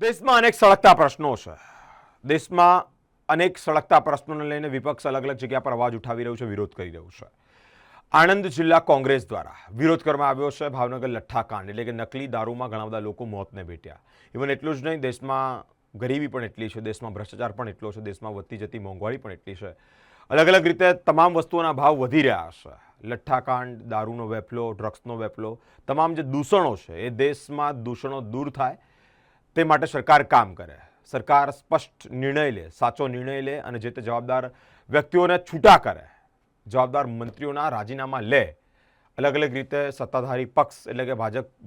દેશમાં અનેક સળગતા પ્રશ્નો છે. દેશમાં અનેક સળગતા પ્રશ્નોને લઈને વિપક્ષ અલગ અલગ જગ્યા પર અવાજ ઉઠાવી રહ્યું છે, વિરોધ કરી રહ્યું છે. આણંદ જિલ્લા કોંગ્રેસ દ્વારા વિરોધ કરવામાં આવ્યો છે. ભાવનગર લઠ્ઠાકાંડ એટલે કે નકલી દારૂમાં ઘણા બધા લોકો મોતને ભેટ્યા. ઇવન એટલું જ નહીં, દેશમાં ગરીબી પણ એટલી છે, દેશમાં ભ્રષ્ટાચાર પણ એટલો છે, દેશમાં વધતી જતી મોંઘવારી પણ એટલી છે. અલગ અલગ રીતે તમામ વસ્તુઓના ભાવ વધી રહ્યા છે. લઠ્ઠાકાંડ, દારૂનો વેપલો, ડ્રગ્સનો વેપલો, તમામ જે દૂષણો છે એ દેશમાં દૂષણો દૂર થાય તે માટે સરકાર કામ કરે. સરકાર સ્પષ્ટ નિર્ણય લે, સાચો નિર્ણય લે અને જે તે જવાબદાર વ્યક્તિઓને છૂટા કરે, જવાબદાર મંત્રીઓના રાજીનામા લે. અલગ અલગ રીતે સત્તાધારી પક્ષ એટલે કે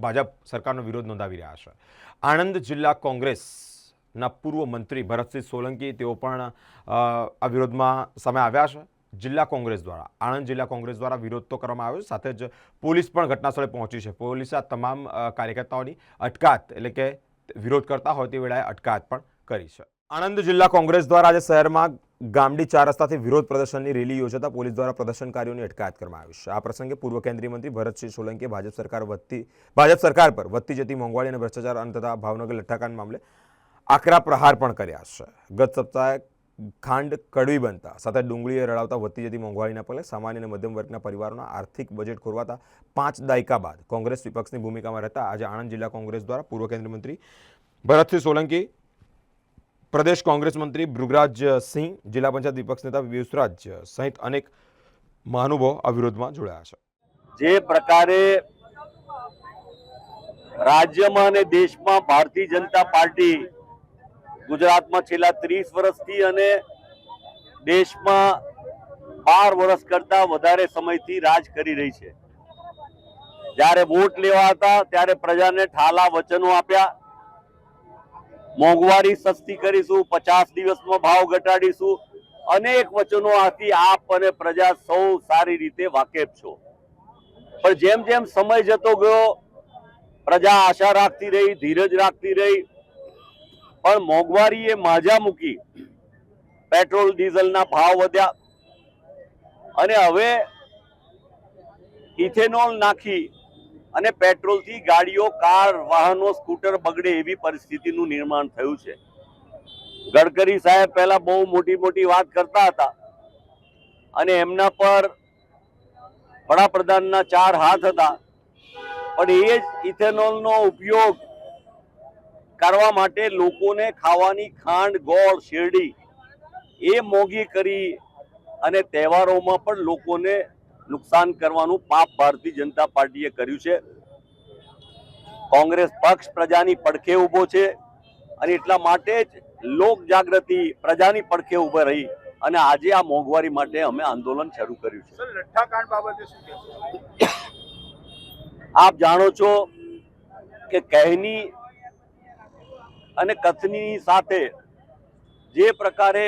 ભાજપ સરકારનો વિરોધ નોંધાવી રહ્યા છે. આણંદ જિલ્લા કોંગ્રેસના પૂર્વ મંત્રી ભરતસિંહ સોલંકી તેઓ પણ આ વિરોધમાં સામે આવ્યા છે. જિલ્લા કોંગ્રેસ દ્વારા, આણંદ જિલ્લા કોંગ્રેસ દ્વારા વિરોધ તો કરવામાં આવ્યો છે, સાથે જ પોલીસ પણ ઘટનાસ્થળે પહોંચી છે. પોલીસે આ તમામ કાર્યકર્તાઓની અટકાયત એટલે કે વિરોધ કરતા હોય તે વેળાએ અટકાયત પણ કરી છે. આણંદ જિલ્લા કોંગ્રેસ દ્વારા આજે શહેરમાં ગામડી 4 રસ્તાથી વિરોધ પ્રદર્શનની રેલી યોજાતા પોલીસ દ્વારા પ્રદર્શનકારીઓની અટકાયત કરવામાં આવી છે. આ પ્રસંગે પૂર્વ કેન્દ્રીય મંત્રી ભરતસિંહ સોલંકીએ ભાજપ સરકાર પર વધતી જતી મોંઘવારી અને ભ્રષ્ટાચાર તથા ભાવનગર લઠ્ઠાકાંડ મામલે આકરા પ્રહાર પણ કર્યા છે. ગત સપ્તાહે ખાંડ કડવી બનતા સાથે ડુંગળીએ રડાવતા વધતી જતી મોંઘવારીના પગલે સામાન્ય અને મધ્યમ વર્ગના પરિવારોના આર્થિક બજેટ ખોરવાતા 5 દાયકા બાદ કોંગ્રેસ વિપક્ષની ભૂમિકામાં રહેતા આજે આણંદ જિલ્લા કોંગ્રેસ દ્વારા પૂર્વ કેન્દ્રીય મંત્રી ભરતસિંહ સોલંકી, પ્રદેશ કોંગ્રેસ મંત્રી ભૃગરાજસિંહ, જિલ્લા પંચાયત વિપક્ષ નેતા વિયુષરાજ સહિત અનેક મહાનુભાવો આ વિરોધમાં જોડાયા છે. જે પ્રકારે રાજ્યમાં અને દેશમાં ભારતીય જનતા પાર્ટી ગુજરાતમાં છેલ્લા 30 વર્ષથી અને દેશમાં 12 વર્ષ કરતા વધારે સમયથી રાજ કરી રહી છે. જ્યારે વોટ લેવા હતા ત્યારે પ્રજાને ઠાલા વચનો આપ્યા, મોંઘવારી સસ્તી કરીશું, 50 દિવસમાં ભાવ ઘટાડીશું, અનેક વચનો આથી આપ અને પ્રજા સૌ સારી રીતે વાકેફ છો. પણ જેમ જેમ સમય જતો ગયો પ્રજા આશા રાખતી રહી, ધીરજ રાખતી રહી, પણ મોંઘવારીએ માજા મૂકી. પેટ્રોલ ડીઝલના ભાવ વધ્યા અને હવે ઇથેનોલ નાખી અને પેટ્રોલથી ગાડીઓ, કાર, વાહનો, સ્કૂટર બગડે એવી પરિસ્થિતિનું નિર્માણ થયું છે. ગડકરી સાહેબ પહેલા બહુ મોટી મોટી વાત કરતા હતા અને એમના પર વડાપ્રધાનના 4 હાથ હતા, પણ એ જ ઇથેનોલનો ઉપયોગ કરવા માટે લોકોને ખાવાની ખાંડ, ગોળ, શેરડી એ મોંઘી કરી અને તહેવારોમાં પણ લોકોને નુકસાન કરવાનું પાપ ભારતીય જનતા પાર્ટીએ કર્યું છે. કોંગ્રેસ પક્ષ પ્રજાની પડખે ઊભો છે અને એટલા માટે જ લોક જાગૃતિ પ્રજાની પડખે ઊભા રહી અને આજે આ મોંઘવારી માટે અમે આંદોલન શરૂ કર્યું છે. લઠ્ઠાકાંડ બાબતે શું કહેશો? આપ જાણો છો કે કહેની અને કથની સાથે જે પ્રકારે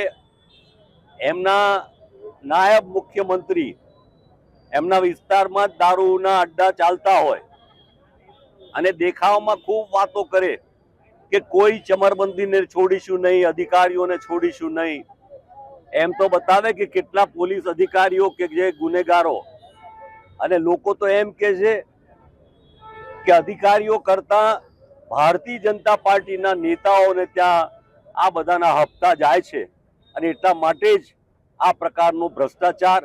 એમના નાયબ મુખ્યમંત્રી એમના વિસ્તારમાં જ દારૂના અડ્ડા ચાલતા હોય અને દેખાવમાં ખૂબ વાતો કરે કે કોઈ ચમરબંધીને છોડીશું નહીં, અધિકારીઓને છોડીશું નહીં, એમ તો બતાવે કે કેટલા પોલીસ અધિકારીઓ કે જે ગુનેગારો, અને લોકો તો એમ કે છે કે અધિકારીઓ કરતા ભારતીય જનતા પાર્ટીના નેતાઓને ત્યાં આ બધાના હપ્તા જાય છે અને એટલા માટે જ આ પ્રકારનો ભ્રષ્ટાચાર,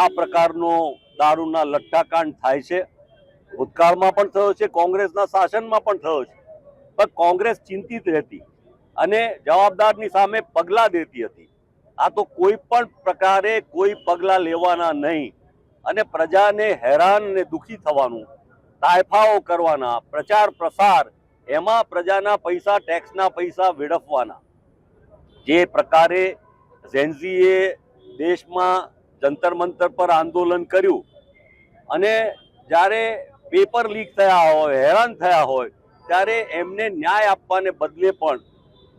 આ પ્રકારનો દારૂના લઠ્ઠાકાંડ થાય છે. ભૂતકાળમાં પણ થયો છે, કોંગ્રેસના શાસનમાં પણ થયો છે, પણ કોંગ્રેસ ચિંતિત રહેતી અને જવાબદારની સામે પગલાં દેતી હતી. આ તો કોઈ પણ પ્રકારે કોઈ પગલાં લેવાના નહીં અને પ્રજાને હેરાન અને દુઃખી થવાનું, તાયફાઓ કરવાના, પ્રચાર પ્રસાર, એમાં પ્રજાના પૈસા, ટેક્સના પૈસા વેડફવાના. જે પ્રકારે ઝેન્ઝીએ દેશમાં જંતર મંતર પર આંદોલન કર્યું અને જ્યારે પેપર લીક થયા હોય, હેરાન થયા હોય, ત્યારે એમને ન્યાય આપવાને બદલે પણ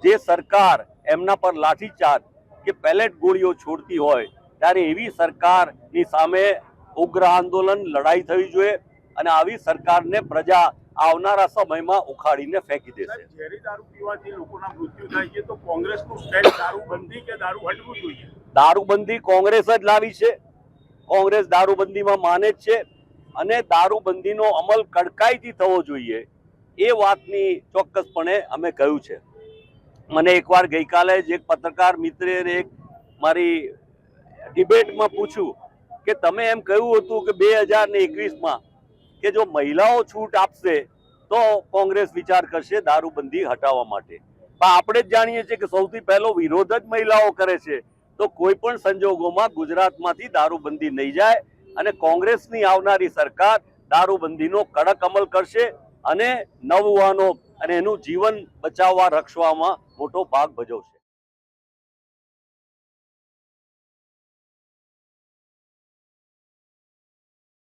જે સરકાર એમના પર લાઠીચાર્જ કે પેલેટ ગોળીઓ છોડતી હોય, ત્યારે એવી સરકારની સામે ઉગ્ર આંદોલન, લડાઈ થવી જોઈએ અને આવી સરકારને પ્રજા આવનારા સમયમાં ઉખાડીને ફેંકી દેશે. ઝેરી દારૂ પીવાથી લોકોના મૃત્યુ થાય છે, તો કોંગ્રેસનું સ્ટેન્ડ દારૂબંધી કે દારૂ હટવું જોઈએ? દારૂબંધી કોંગ્રેસ જ લાવી છે. કોંગ્રેસ દારૂબંધીમાં માને જ છે અને દારૂબંધીનો અમલ કડકાઈથી થવો જોઈએ એ વાતની ચોક્કસપણે અમે કહ્યું છે. મને એકવાર ગઈકાલે જ એક પત્રકાર મિત્રે એક મારી ડિબેટમાં પૂછ્યું કે તમે એમ કહ્યું હતું કે 2021માં કે જો મહિલાઓ છૂટ આપશે તો કોંગ્રેસ વિચાર કરશે દારૂબંધી હટાવવા માટે. પણ આપણે જ જાણીએ છીએ કે સૌથી પહેલો વિરોધ જ મહિલાઓ કરે છે. તો કોઈ પણ સંજોગોમાં ગુજરાતમાંથી દારૂબંધી નહીં જાય અને કોંગ્રેસની આવનારી સરકાર દારૂબંધીનો કડક અમલ કરશે અને નવયુવાનો અને એનું જીવન બચાવવા રક્ષવામાં મોટો ભાગ ભજવશે.